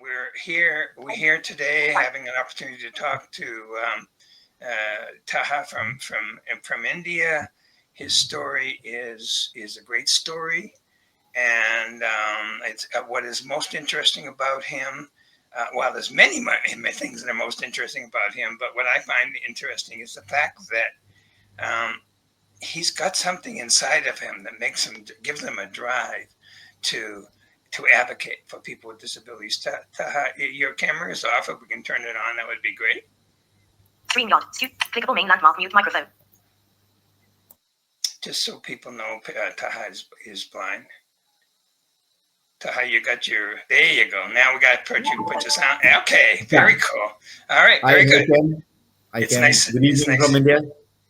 We're here today having an opportunity to talk to Taha from India. His story is a great story, and it's what is most interesting about him. Well, there's many things that are most interesting about him, but what I find interesting is the fact that he's got something inside of him that gives him a drive to advocate for people with disabilities. Taha, your camera is off. If we can turn it on, that would be great. Screen mute. Clickable main landmark. Mute microphone. Just so people know, Taha is blind. Taha, you got your. There you go. Now we got put your sound. Okay, very cool. All right, very good. It's nice. Good evening from India.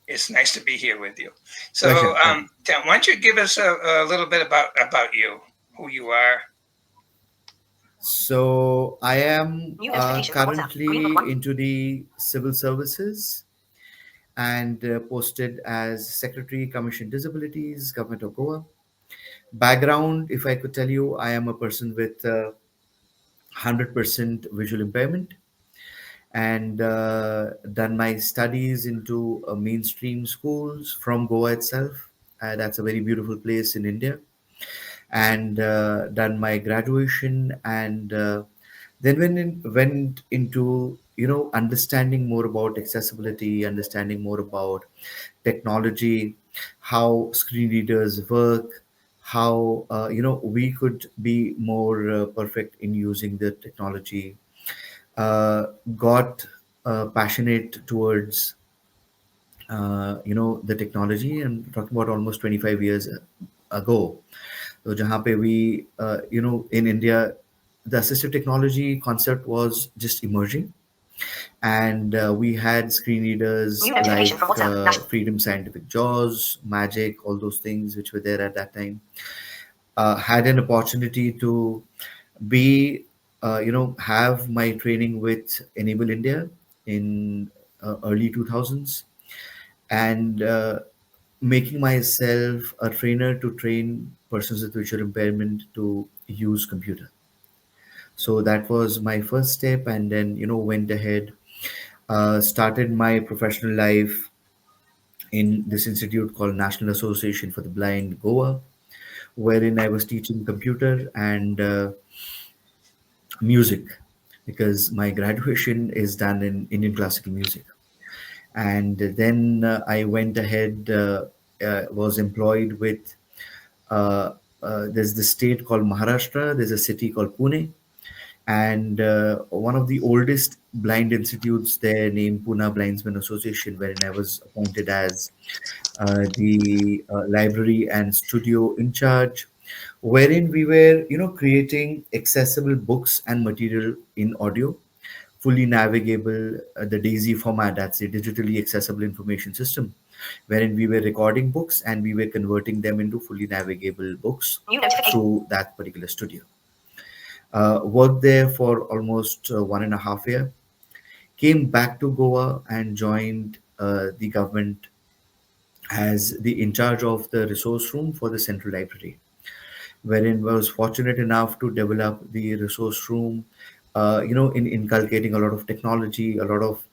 It's nice to be here with you. So, why don't you give us a little bit about you, who you are? So, I am currently into the civil services and posted as Secretary, Commission Disabilities, Government of Goa. Background, if I could tell you, I am a person with 100% visual impairment, and done my studies into mainstream schools from Goa itself. That's a very beautiful place in India. And done my graduation, and then went into understanding more about accessibility, understanding more about technology, how screen readers work, how we could be more perfect in using the technology. Got passionate towards the technology, and talking about almost 25 years ago. So jahan pe we in India, the assistive technology concept was just emerging, and we had screen readers like Freedom Scientific Jaws, Magic, all those things which were there at that time. Had an opportunity to be have my training with Enable India in early 2000s, and making myself a trainer to train persons with visual impairment to use computer. So that was my first step, and then went ahead, started my professional life in this institute called National Association for the Blind, Goa, wherein I was teaching computer and music, because my graduation is done in Indian classical music. And then I went ahead, was employed with, there's the state called Maharashtra, there's a city called Pune, and one of the oldest blind institutes there named Pune Blindsmen Association, wherein I was appointed as the library and studio in charge, wherein we were, creating accessible books and material in audio, fully navigable, the DAISY format, that's a digitally accessible information system, wherein we were recording books and we were converting them into fully navigable books through that particular studio. Worked there for almost 1.5 years, came back to Goa and joined the government as the in charge of the resource room for the central library, wherein was fortunate enough to develop the resource room, in inculcating a lot of technology, a lot of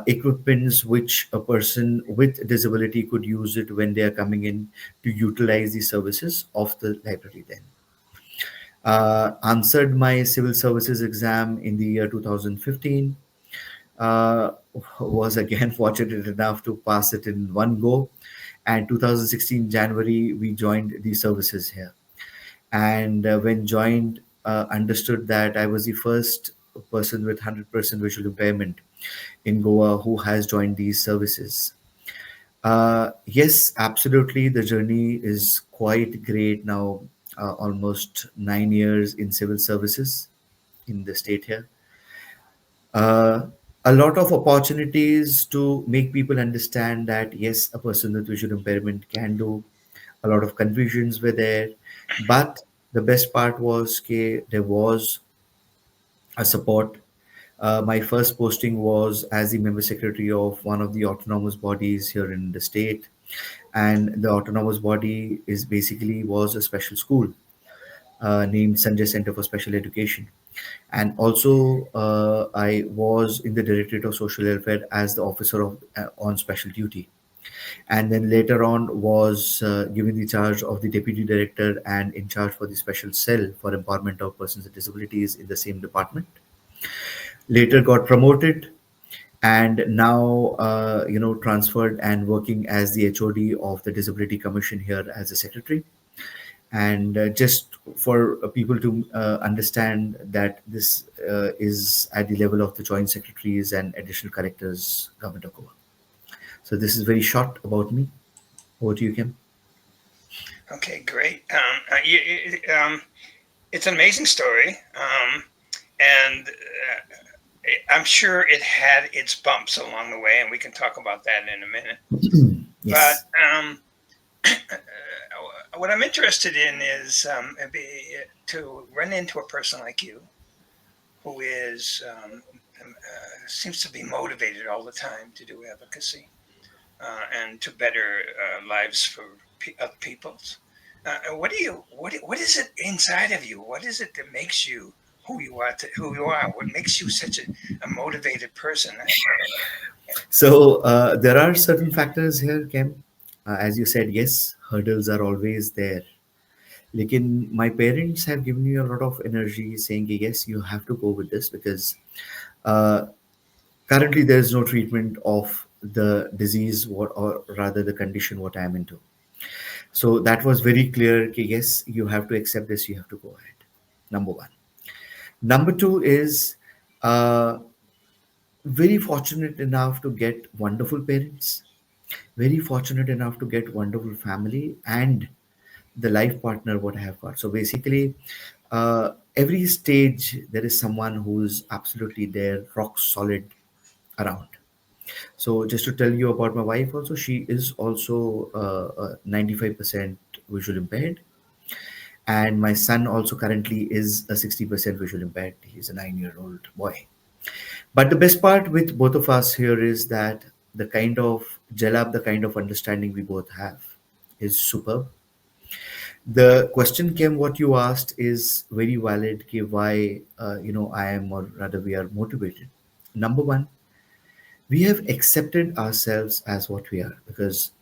equipments which a person with disability could use it when they are coming in to utilize the services of the library then. Answered my civil services exam in the year 2015. Uh, was again fortunate enough to pass it in one go. And 2016 January, we joined the services here. And when joined, understood that I was the first person with 100% visual impairment in Goa who has joined these services. Yes, absolutely. The journey is quite great now. Almost 9 years in civil services in the state here. Uh, a lot of opportunities to make people understand that yes, a person with visual impairment can do. A lot of confusions were there, but the best part was there was a support. My first posting was as the member secretary of one of the autonomous bodies here in the state, and the autonomous body is basically was a special school named Sanjay Center for Special Education. And also, I was in the Directorate of Social Welfare as the officer of on special duty, and then later on was given the charge of the deputy director and in charge for the special cell for empowerment of persons with disabilities in the same department. Later got promoted, and now transferred and working as the HOD of the Disability Commission here as a secretary. And just for people to understand that this is at the level of the joint secretaries and additional collectors, government of Goa. So this is very short about me. Over to you, Kim. Okay, great. It's an amazing story, and I'm sure it had its bumps along the way, and we can talk about that in a minute. But Yes. what I'm interested in is to run into a person like you who is seems to be motivated all the time to do advocacy and to better lives for other people's. What is it inside of you? What is it that makes you who you are? What makes you such a motivated person? So there are certain factors here, Kim. As you said, yes, hurdles are always there. Lekin my parents have given me a lot of energy saying, yes, you have to go with this because uh, currently there is no treatment of the disease what, or rather the condition what I am into. So that was very clear. Okay, yes, you have to accept this. You have to go ahead. Number one. Number two is uh, very fortunate enough to get wonderful parents, very fortunate enough to get wonderful family and the life partner what I have got. So basically, every stage there is someone who's absolutely there, rock solid around. So just to tell you about my wife also, she is also 95% visual impaired. And my son also currently is a 60% visual impaired. He's a 9-year-old boy. But the best part with both of us here is that the kind of jalab, the kind of understanding we both have is superb. The question came, what you asked is very valid. Ki why, I am, or rather, we are motivated. Number one, we have accepted ourselves as what we are because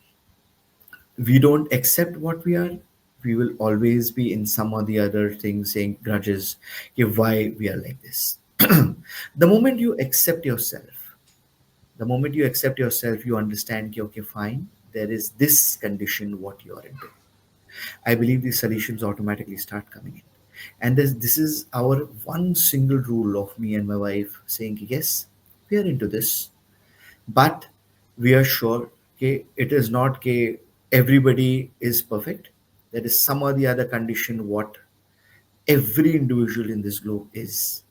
we don't accept what we are. We will always be in some or the other thing saying grudges, ki why we are like this. The moment you accept yourself, the moment you accept yourself, you understand, ki, okay, fine, there is this condition what you are into. I believe these solutions automatically start coming in. And this is our one single rule of me and my wife saying, yes, we are into this, but we are sure okay, it is not okay, everybody is perfect. There is some or the other condition what every individual in this globe is.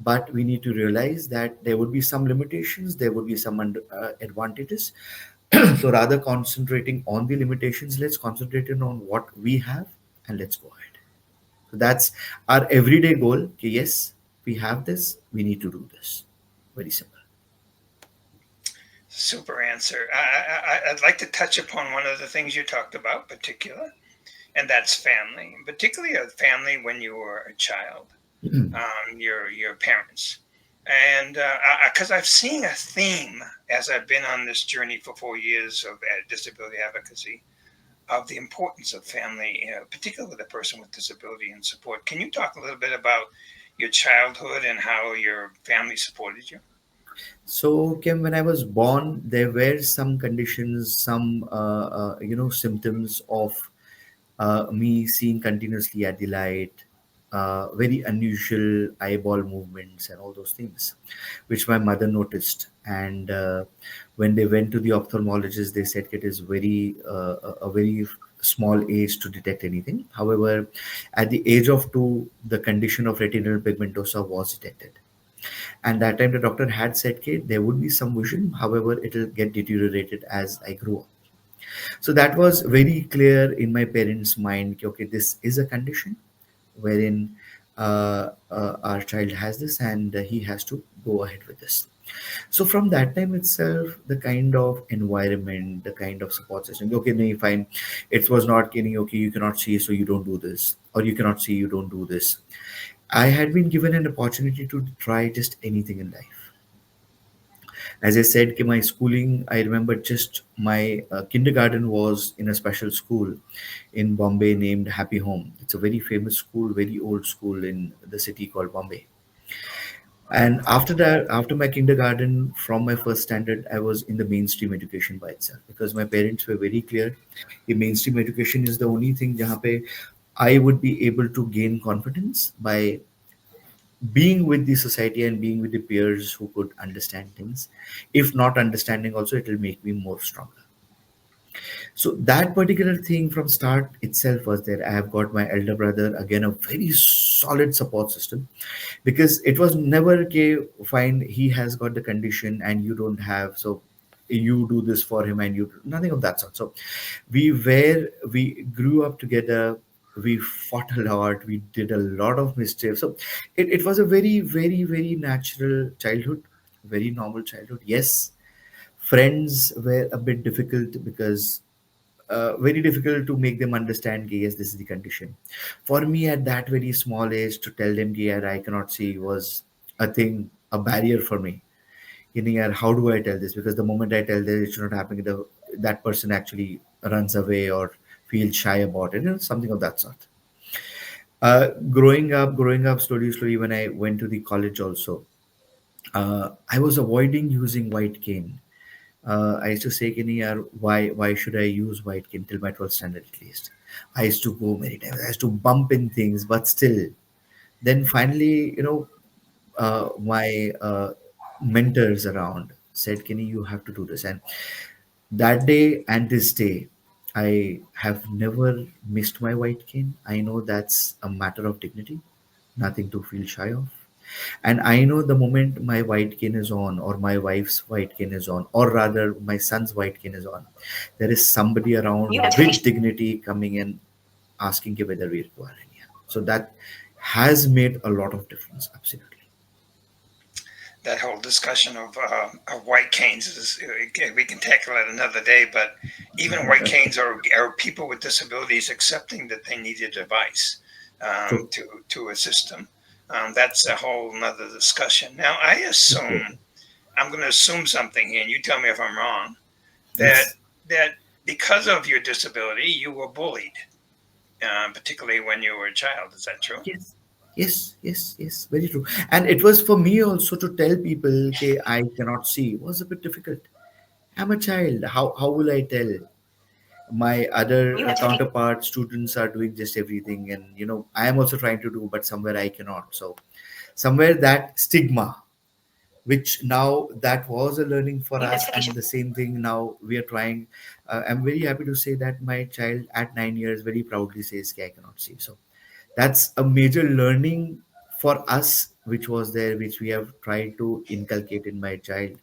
But we need to realize that there would be some limitations, there would be some advantages. So rather concentrating on the limitations, let's concentrate on what we have and let's go ahead. So that's our everyday goal. Okay, yes, we have this, we need to do this. Very simple. Super answer. I'd like to touch upon one of the things you talked about, particular, and that's family, particularly a family when you were a child, your parents, and because I've seen a theme as I've been on this journey for 4 years of disability advocacy of the importance of family, particularly with a person with disability and support. Can you talk a little bit about your childhood and how your family supported you? So, Kim, when I was born, there were some conditions, some symptoms of me seeing continuously at the light, very unusual eyeball movements, and all those things, which my mother noticed. And when they went to the ophthalmologist, they said it is a very small age to detect anything. However, at the age of 2, the condition of retinal pigmentosa was detected, and that time the doctor had said, okay, there would be some vision, however, it will get deteriorated as I grow up. So that was very clear in my parents' mind, okay, this is a condition wherein our child has this and he has to go ahead with this. So from that time itself, the kind of environment, the kind of support system, okay, no, fine, it was not getting, okay, you cannot see, so you don't do this, or you cannot see, you don't do this. I had been given an opportunity to try just anything in life. As I said, my schooling, I remember just my kindergarten was in a special school in Bombay named Happy Home. It's a very famous school, very old school in the city called Bombay. And after that, after my kindergarten, from my first standard, I was in the mainstream education by itself because my parents were very clear. The mainstream education is the only thing jahan pe I would be able to gain confidence by being with the society and being with the peers who could understand things. If not understanding, also it will make me more stronger. So that particular thing from start itself was there. I have got my elder brother, again a very solid support system, because it was never okay, fine, he has got the condition and you don't have, so you do this for him and you nothing of that sort. So we grew up together, we fought a lot, we did a lot of mischief. So it was a very, very, very natural childhood, very normal childhood. Yes, friends were a bit difficult because very difficult to make them understand कि, yes, this is the condition. For me at that very small age to tell them कि, यार, I cannot see was a thing, a barrier for me. You know, यार, how do I tell this? Because the moment I tell this, it's not happening. That person actually runs away or feels shy about it, something of that sort. Growing up slowly, when I went to the college also, I was avoiding using white cane. I used to say, "Kini, yaar, why should I use white cane till my 12th standard at least?" I used to go many times. I used to bump in things, but still. Then finally, my mentors around said, "Kini, you have to do this." And that day and this day, I have never missed my white cane. I know that's a matter of dignity, nothing to feel shy of. And I know the moment my white cane is on, or my wife's white cane is on, or rather my son's white cane is on, there is somebody New around with notification. dignity coming in asking you whether we require any help. So that has made a lot of difference, absolutely. That whole discussion of white canes is, we can tackle it another day. But even white canes are people with disabilities accepting that they need a device True. to assist them. That's a whole nother discussion. Now, I assume Absolutely. I'm going to assume something here, and you tell me if I'm wrong. That Yes. that because of your disability, you were bullied, particularly when you were a child. Is that true? Yes. Yes. Very true. And it was for me also to tell people, okay, I cannot see, was a bit difficult. I'm a child. How will I tell? My other New notification. counterpart students are doing just everything, and I am also trying to do, but somewhere I cannot. So somewhere that stigma, which now that was a learning for New us, and notification. the same thing now we are trying. I'm very happy to say that my child at 9 years very proudly says, "Okay, I cannot see." So that's a major learning for us, which was there, which we have tried to inculcate in my child,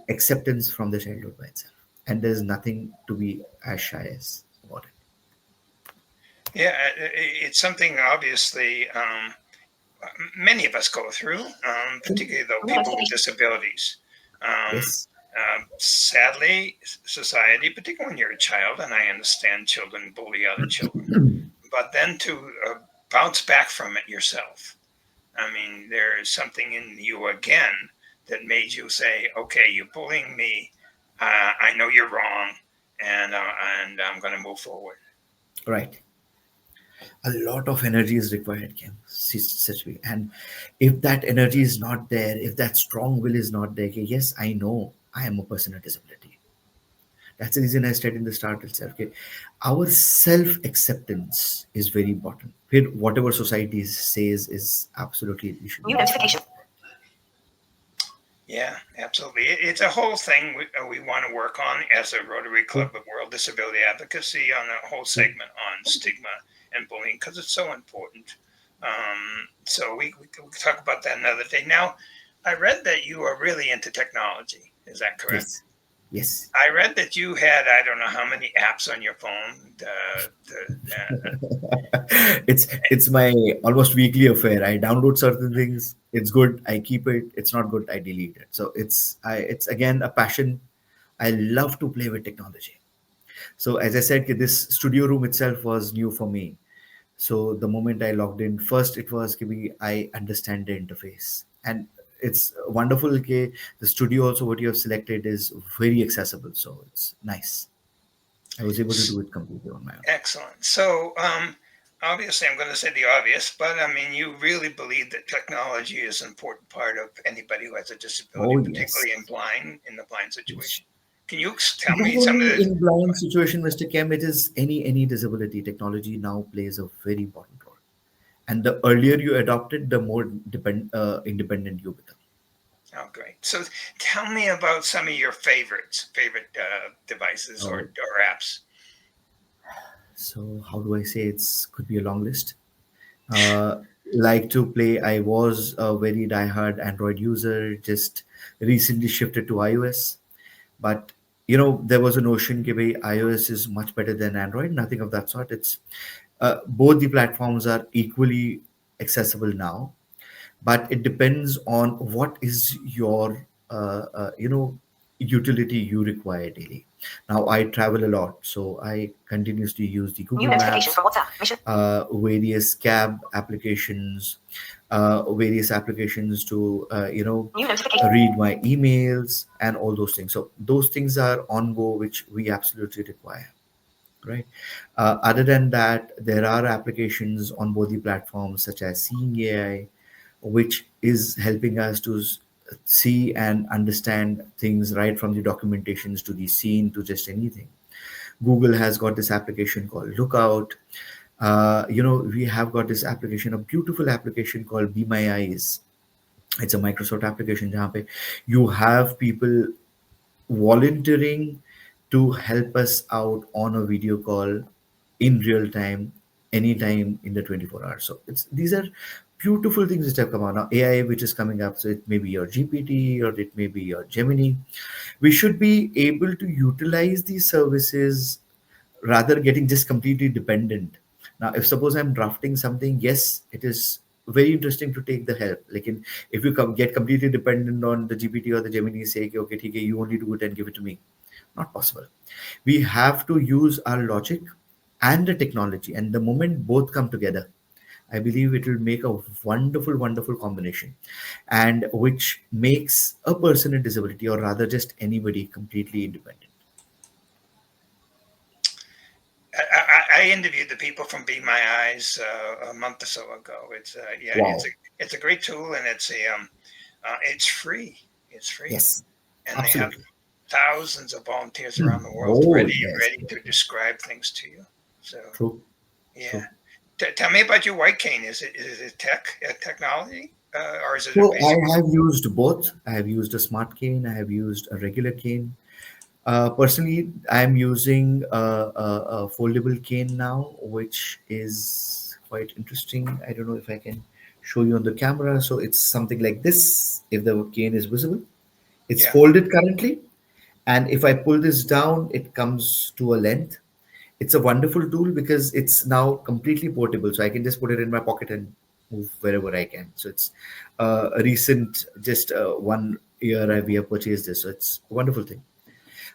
acceptance from the childhood by itself, and there's nothing to be as shy as about it. Yeah, it's something obviously many of us go through, True. particularly though New people with notification. disabilities. Um, Yes. Sadly, society, particularly when you're a child, and I understand children bully other children, but then to bounce back from it yourself. I mean, there is something in you again that made you say, "Okay, you're bullying me. I know you're wrong, and I'm going to move forward." Right. A lot of energy is required, Kim. Such way. And if that energy is not there, if that strong will is not there, okay, yes, I know I am a person with disability. That's the reason I said in the start itself. Okay, our self acceptance is very important. Whatever society says is absolutely we should New be listening notification. to. Yeah, absolutely. It's a whole thing we want to work on as a Rotary True. Club of World Disability Advocacy on a whole True. segment on stigma and bullying because it's so important. So we can talk about that another day. Now, I read that you are really into technology. Is that correct? Yes. Yes. I read that you had I don't know how many apps on your phone. It's my almost weekly affair. I download certain things. It's good. I keep it. It's not good. I delete it. So it's again a passion. I love to play with technology. So as I said, this studio room itself was new for me. So the moment I logged in, first it was giving I understand the interface, and it's wonderful. Okay, the studio also what you have selected is very accessible, so it's nice. I was able to do it completely on my own. Excellent. So, obviously, I'm going to say the obvious, but I mean, you really believe that technology is an important part of anybody who has a disability, Oh yes, particularly in the blind yes. situation. Can you tell Not me some of only the? in blind situation, Mr. Kem, it is any disability. Technology now plays a very important role, and the earlier you adopt it, the more independent you become. Oh, great. So, tell me about some of your favorite devices Oh, or apps. so how do I say it's could be a long list. uh, like to play. I was a very diehard Android user, just recently shifted to iOS. But there was a notion that iOS is much better than Android. Nothing of that sort. It's both the platforms are equally accessible now, but it depends on what is your utility you require daily. Now I travel a lot, so I continuously use the New Google notification Maps, from WhatsApp. Mission. various cab applications, various applications to New notification. read my emails and all those things. So those things are on go, which we absolutely require, right? Other than that, there are applications on both the platforms such as Seeing AI, which is helping us to see and understand things right from the documentations to the scene to just anything. Google has got this application called Lookout. We have got this application, a beautiful application called Be My Eyes. It's a Microsoft application जहाँ पे you have people volunteering to help us out on a video call in real time, anytime in the 24 hours. So these are beautiful things which have come out now. AI, which is coming up, so it may be your GPT or it may be your Gemini. We should be able to utilize these services rather getting just completely dependent. Now, if suppose I'm drafting something, yes, it is very interesting to take the help. Like if you get completely dependent on the GPT or the Gemini, say, okay, okay, you only do it and give it to me. Not possible. We have to use our logic and the technology, and the moment both come together, I believe it will make a wonderful, wonderful combination, and which makes a person with disability, or rather just anybody, completely independent. I interviewed the people from Be My Eyes a month or so ago. Yeah, Wow. it's a great tool, and it's free. It's free, Yes, and they have absolutely. thousands of volunteers around the world Oh, yes. ready to describe things to you. So True, yeah, true. tell me about your white cane. Is it technology or is it a So I basic? have used both. I have used a smart cane. I have used a regular cane. Personally, I'm using a foldable cane now, which is quite interesting. I don't know if I can show you on the camera. So it's something like this. If the cane is visible, it's Yeah. folded currently, and if I pull this down, it comes to a length. It's a wonderful tool because it's now completely portable, so I can just put it in my pocket and move wherever I can. So it's a recent, just 1 year we have purchased this, so it's a wonderful thing.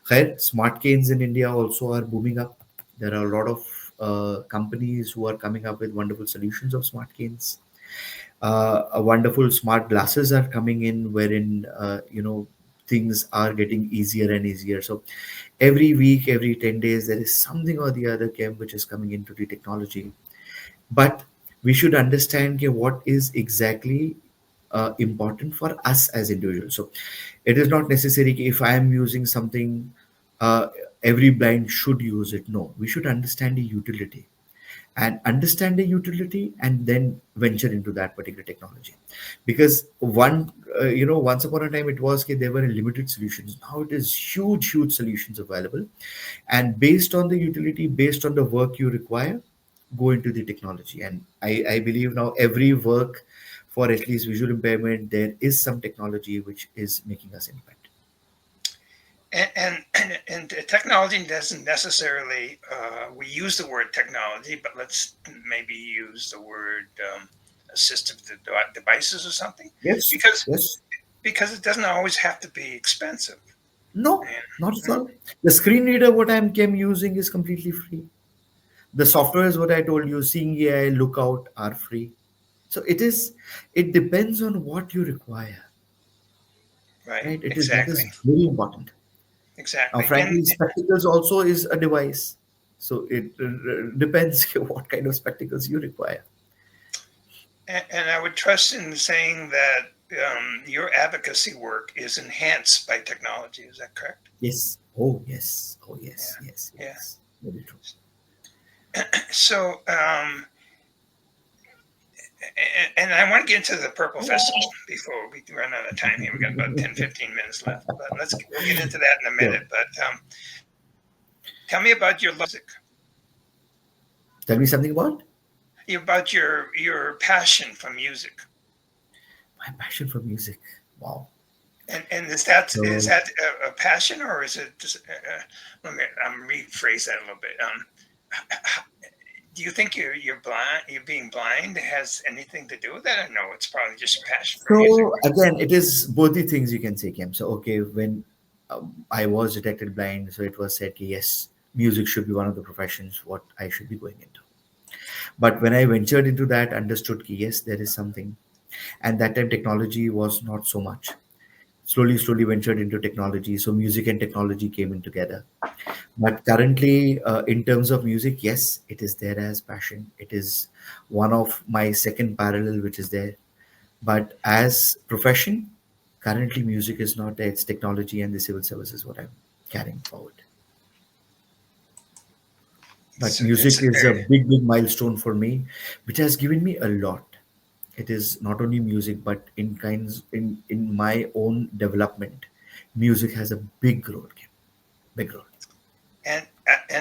Khair, smart canes in India also are booming up. There are a lot of companies who are coming up with wonderful solutions of smart canes. A wonderful smart glasses are coming in, wherein things are getting easier and easier. So every week, every 10 days, there is something or the other came which is coming into the technology. But we should understand okay, what is exactly important for us as individuals. So it is not necessary कि if I am using something, uh, every blind should use it. No, we should understand the utility and understand the utility and then venture into that particular technology, because once upon a time it was okay, there were limited solutions. Now it is huge solutions available, and based on the utility, based on the work you require, go into the technology. And I believe now every work for at least visual impairment, there is some technology which is making us independent. And technology doesn't necessarily we use the word technology, but let's maybe use the word assistive devices or something, Yes, because yes. it doesn't always have to be expensive. No, And, not at all. The screen reader what I'm came using is completely free. The software is what I told you. Seeing AI, Lookout are free. So it is. It depends on what you require, Right. right? It is that Exactly. is very important. Now, Exactly. frankly, spectacles also is a device. So it depends what kind of spectacles you require. And I would trust in saying that your advocacy work is enhanced by technology. Is that correct? Yes. Oh, yes. Oh, yes. Yes. Yeah. Yes. Very true. Yeah. So, and I want to get into the Purple Festival before we run out of time here. We got about 10, 15 minutes left, but we'll get into that in a Sure. minute. But tell me about your love music, Tell me something about about your passion for music. my passion for music. Wow. And is So, that a passion, or is it just? Let me rephrase that a little bit. Do you think you're blind? You're being blind has anything to do with that? Or no, it's probably just your passion for music. so again, it is both the things you can say, Kim. So, okay, when I was detected blind, so it was said, yes, music should be one of the professions what I should be going into. But when I ventured into that, understood, yes, there is something. And that time technology was not so much. Slowly ventured into technology. So music and technology came in together. But currently, in terms of music, yes, it is there as passion. It is one of my second parallel, which is there. But as profession, currently music is not there. It's technology and the civil service is what I'm carrying forward. But It's music a is a very big milestone for me, which has given me a lot. It is not only music, but in my own development, music has a big role, Kim, big role. and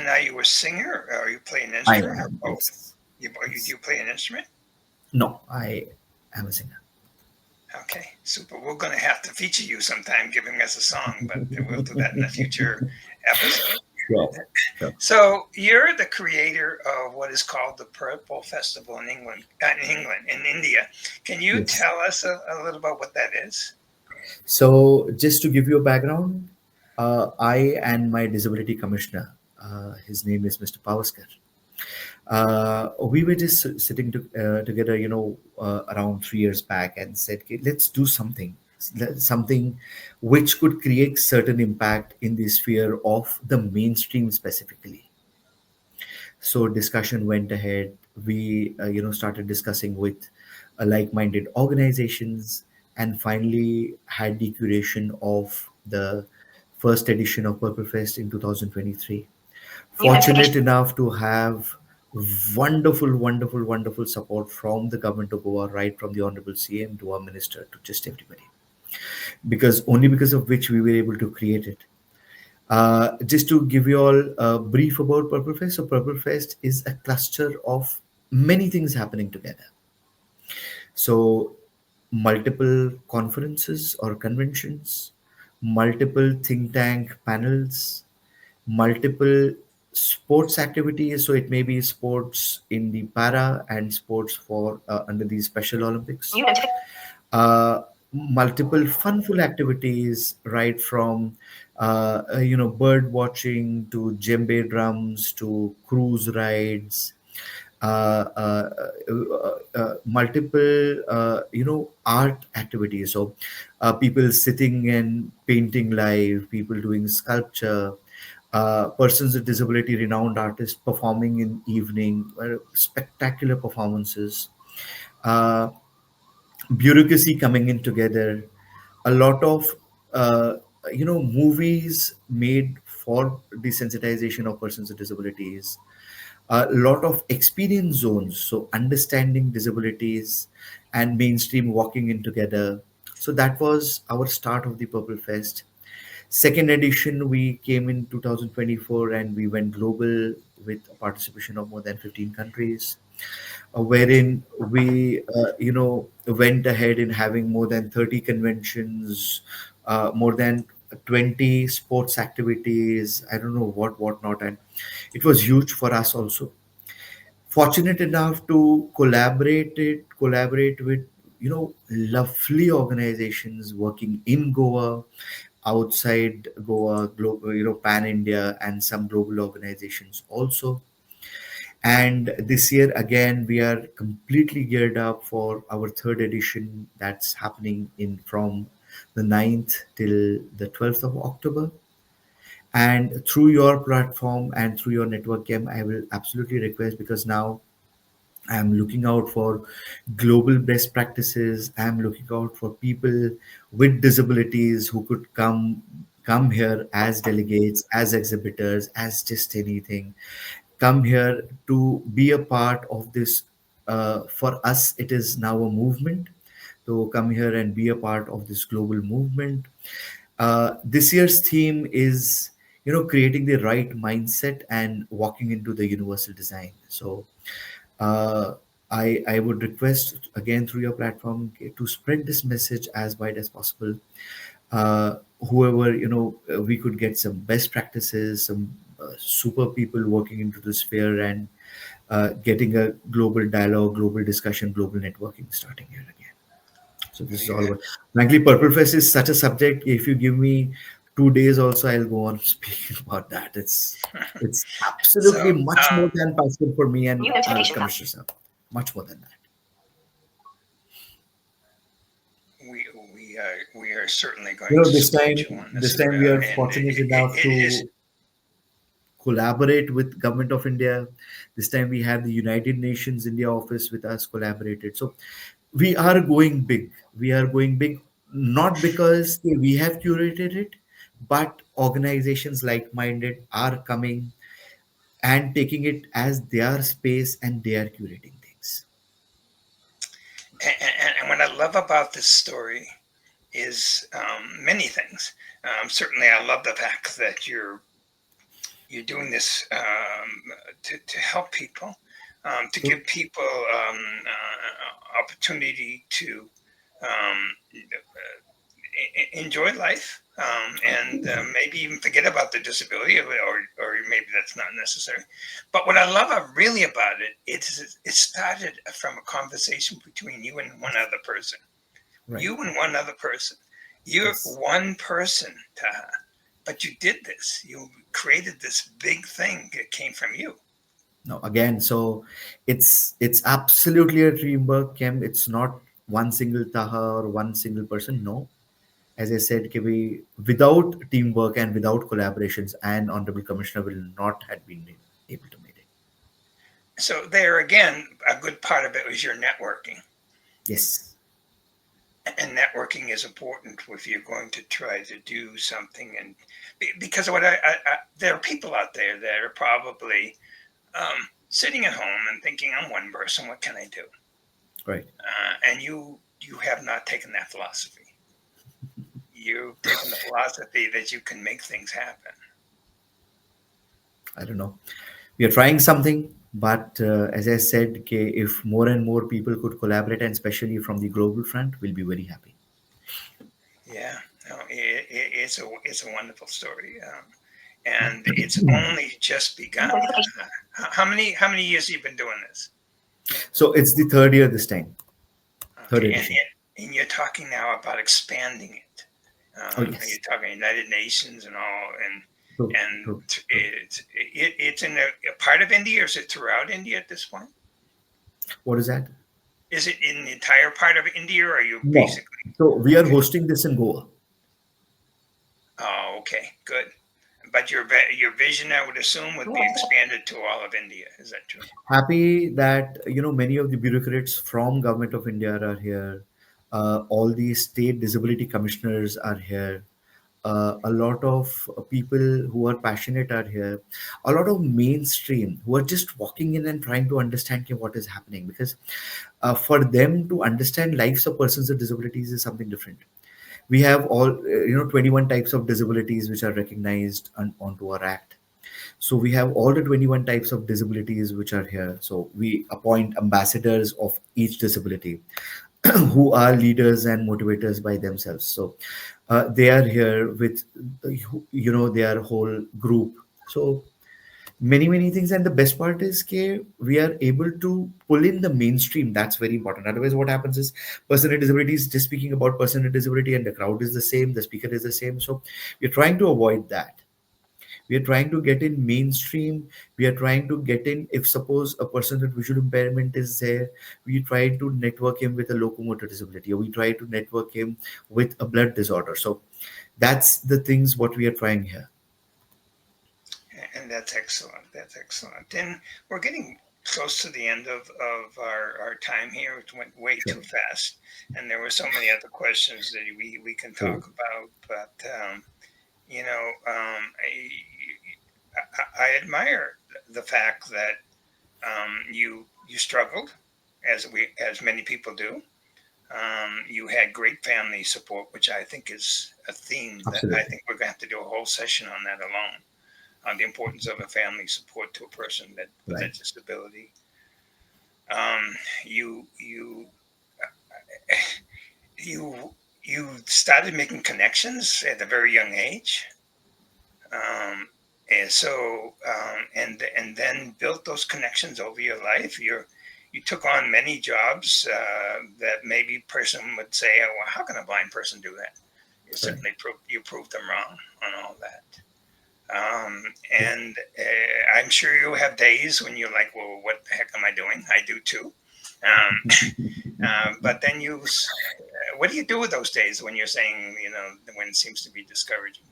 are you a singer, or you play an I instrument, or am, both? yes. You Yes. do play an instrument? No, I am a singer. Okay, super. We're going to have to feature you sometime, giving us a song, but we'll do that in a future episode. Sure, sure. So you're the creator of what is called the Purple Festival in England, in India. Can you Yes. tell us a little about what that is? So, just to give you a background, I and my disability commissioner, his name is Mr. Pavaskar, we were just sitting together, around 3 years back and said, "Okay, let's do something which could create certain impact in the sphere of the mainstream specifically." So discussion went ahead. We started discussing with like-minded organizations, and finally had the curation of the first edition of Purple Fest in 2023. Fortunate enough to have wonderful support from the government of Goa, right from the Honorable CM to our minister to just everybody, because only because of which we were able to create it. Just to give you all a brief about Purple Fest. So Purple Fest is a cluster of many things happening together. So multiple conferences or conventions, multiple think tank panels, multiple sports activities. So it may be sports in the para and sports for under the Special Olympics. Multiple funful activities, right from bird watching to djembe drums to cruise rides, multiple art activities. So people sitting and painting live, people doing sculpture, persons with disability, renowned artists performing in evening, spectacular performances, uh, bureaucracy coming in together, a lot of uh, movies made for desensitization of persons with disabilities, a lot of experience zones, so understanding disabilities and mainstream walking in together. So that was our start of the Purple Fest. Second edition, we came in 2024 and we went global with a participation of more than 15 countries, wherein we, went ahead in having more than 30 conventions, more than 20 sports activities, I don't know what not. And it was huge for us also. Fortunate enough to collaborate with, lovely organizations working in Goa, outside Goa, global, pan India, and some global organizations also. And this year again we are completely geared up for our third edition that's happening in from the 9th till the 12th of October. And through your platform and through your network game, I will absolutely request, because now I'm looking out for global best practices. I'm looking out for people with disabilities who could come here as delegates, as exhibitors, as just anything. Come here to be a part of this. For us, it is now a movement. To come here and be a part of this global movement. This year's theme is, creating the right mindset and walking into the universal design. So uh, I would request again through your platform to spread this message as wide as possible. Whoever, we could get some best practices, some super people working into the sphere, and getting a global dialogue, global discussion, global networking starting here again. So this is all Yeah. about. Frankly, Purple Fest is such a subject. If you give me 2 days, also I'll go on speaking about that. It's absolutely So much more than passion for me New and notifications up. Commissioner sir. Much more than that. we are certainly going to This support time, you on this this, time we are and fortunate enough it is. to collaborate with Government of India. This time we have the United Nations India office with us collaborated. So we are going big. We are going big, not because we have curated it, but organizations like minded are coming and taking it as their space, and they are curating things. And what I love about this story is many things. Certainly, I love the fact that you're doing this to help people, to So give people opportunity to um, enjoy life, and maybe even forget about the disability, or maybe that's not necessary. But what I love really about it, it started from a conversation between you and one other person. right. You and one other person. You're Yes. one person, Taha, but you did this. You created this big thing that came from you. No, again, so it's absolutely a teamwork, Kem. It's not one single Taha or one single person. No, as I said, ke without teamwork and without collaborations, and Honorable Commissioner will not have been able to make it. So there again, a good part of it was your networking. Yes, And networking is important if you're going to try to do something. And because what there are people out there that are probably sitting at home and thinking, I'm one person, what can I do? right. And you have not taken that philosophy. You've taken the philosophy that you can make things happen. I don't know. We are trying something, but as I said, ke if more and more people could collaborate, and especially from the global front, we'll be very happy. Yeah, no, it's a wonderful story, and it's only just New begun. notifications. How many years have you been doing this? So it's the third year this time, third Okay, edition. and you're talking now about expanding it. Oh You're yes, talking United Nations and all, true, and true, true. it's in a part of India, or is it throughout India at this point? What is that? Is it in the entire part of India, or are you No. basically So we are okay? hosting this in Goa. Oh, okay, good. But your vision, I would assume, would be expanded to all of India. Is that true? Happy that many of the bureaucrats from Government of India are here. All the state disability commissioners are here. A lot of people who are passionate are here. A lot of mainstream who are just walking in and trying to understand okay, what is happening, because for them to understand lives of persons with disabilities is something different. We have all 21 types of disabilities which are recognized onto our act. So we have all the 21 types of disabilities which are here. So we appoint ambassadors of each disability who are leaders and motivators by themselves. So they are here with their whole group. So many things, and the best part is that we are able to pull in the mainstream. That's very important. Otherwise what happens is person with disability is just speaking about person with disability, and the crowd is the same, the speaker is the same. So we're trying to avoid that. We are trying to get in mainstream. We are trying to get in, if suppose a person with visual impairment is there, we try to network him with a locomotor disability, or we try to network him with a blood disorder. So that's the things what we are trying here. And that's excellent. That's excellent. And we're getting close to the end of our time here. It went way Sure. too fast. And there were so many other questions that we can True. talk about. But, I admire the fact that you struggled, as many people do. You had great family support, which I think is a theme that I Absolutely. think we're going to have to do a whole session on that alone, on the importance of a family support to a person that with a Right. disability. Um, you you you you started making connections at a very young age, um, and so and then built those connections over your life. You took on many jobs that maybe a person would say, "Oh, well, how can a blind person do that?" You Right. certainly proved them wrong on all that. Um, True. and I'm sure you'll have days when you're like, "Well, what the heck am I doing?" I do too. Um, but then what do you do with those days when you're saying, when it seems to be discouraging?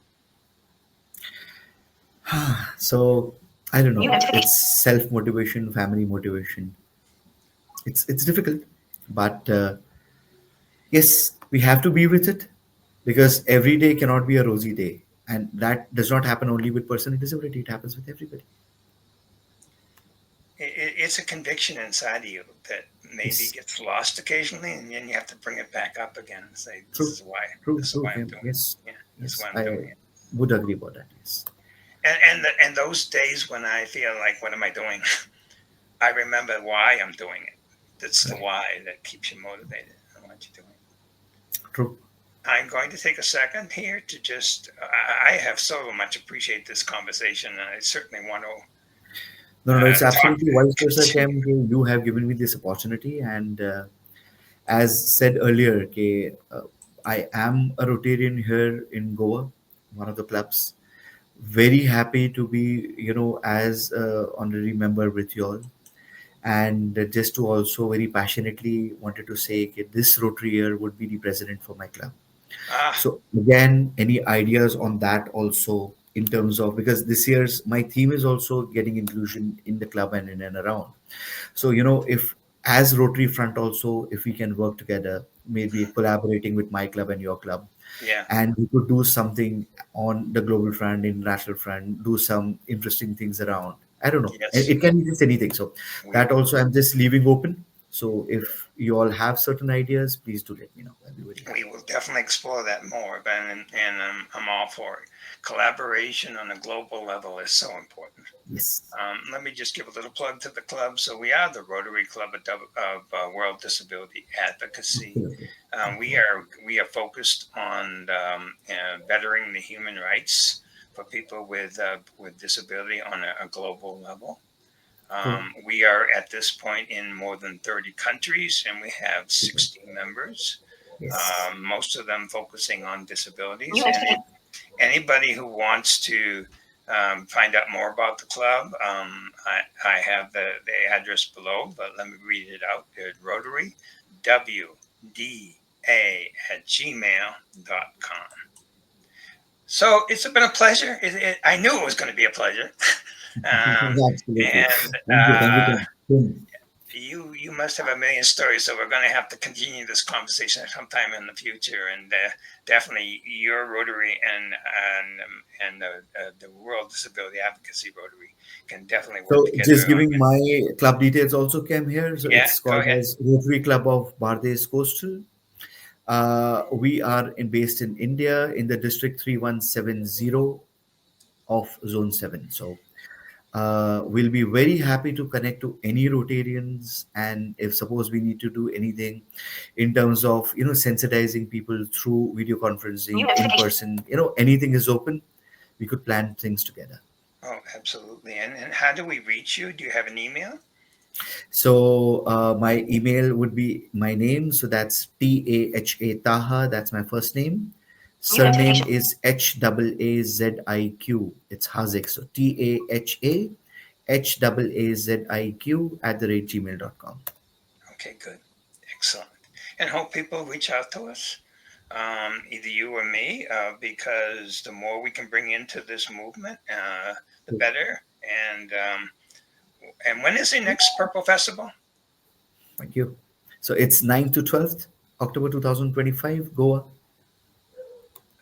So I don't New know. notification. It's self motivation, family motivation. It's difficult, but yes, we have to be with it, because every day cannot be a rosy day, and that does not happen only with person with disability. It happens with everybody. It's a conviction inside of you that maybe Yes, gets lost occasionally, and then you have to bring it back up again and say, "This true, is why. true, This is true. why Yeah, I'm doing it. yes, Yeah, this is yes. why I'm I doing it." would agree about that. Yes, And those days when I feel like, "What am I doing?" I remember why I'm doing it. That's the right, why that keeps you motivated and what you're doing. true. I'm going to take a second here to just. I have so much appreciate this conversation, and I certainly want to No, no, no. It's talk. absolutely vice versa, Continue. Cam. You have given me this opportunity, and as said earlier, I am a Rotarian here in Goa, one of the clubs. Very happy to be, as a honorary member with you all, and just to also very passionately wanted to say that this Rotary year would be the president for my club. Ah, So again, any ideas on that also, in terms of, because this year's my theme is also getting inclusion in the club and in and around. So, if as Rotary Front also, if we can work together, maybe collaborating with my club and your club, yeah, and we could do something on the global front, international front, do some interesting things around. I don't know. yes, It can be just anything. So we that will. also I'm just leaving open. So if you all have certain ideas, please do let me know. I'll be very We happy. will definitely explore that more, Ben, and I'm all for it. Collaboration on a global level is so important. Yes. Let me just give a little plug to the club. So we are the Rotary Club of World Disability Advocacy. Absolutely. We Okay. are focused on bettering the human rights for people with disability on a global level. True. We are at this point in more than 30 countries, and we have Super. 60 members, Yes. most of them focusing on New disabilities. And notification. anybody who wants to find out more about the club, I have the address below, but let me read it out. Rotary, WDA at gmail.com. So it's been a pleasure. I knew it was going to be a pleasure. um, Absolutely. and Thank you. Thank you, Tim. you must have a million stories, so we're going to have to continue this conversation sometime in the future. And definitely, your Rotary and the World Disability Advocacy Rotary can definitely work So together just on giving it. my club details also came here. So Yeah, it's go called ahead. as Rotary Club of Bardez Coastal. We are based in India in the district 3170 of Zone 7. So we'll be very happy to connect to any Rotarians, and if suppose we need to do anything in terms of sensitizing people through video New conferencing, in notification. person, anything is open. We could plan things together. Oh, absolutely. And how do we reach you? Do you have an email? So my email would be my name. So that's Taha. That's my first name. Surname is Haazizq. It's Haziq. So TAHAHAZIQ @gmail.com. Okay, good. Excellent. And hope people reach out to us, either you or me, because the more we can bring into this movement, the better. And when is the next Purple Festival? Thank you. So it's 9th to 12th, October 2025, Goa.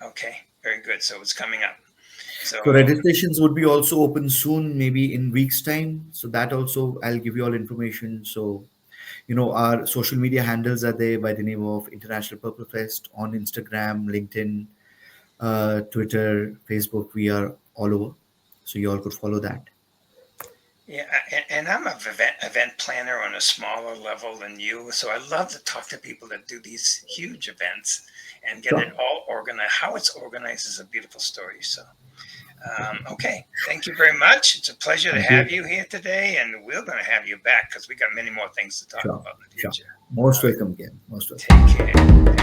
Okay, very good. So it's coming up. So So registrations would be also open soon, maybe in weeks' time. So that also I'll give you all information. So, our social media handles are there by the name of International Purple Fest on Instagram, LinkedIn, Twitter, Facebook. We are all over. So you all could follow that. yeah, and I'm a event planner on a smaller level than you, so I love to talk to people that do these huge events and get it Sure. all organized. How it's organized is a beautiful story. So, okay, thank you very much. It's a pleasure to Thank have you. you here today, and we're going to have you back because we got many more things to talk Sure. about in the Sure. future. Most All right, welcome again. Most welcome. take care.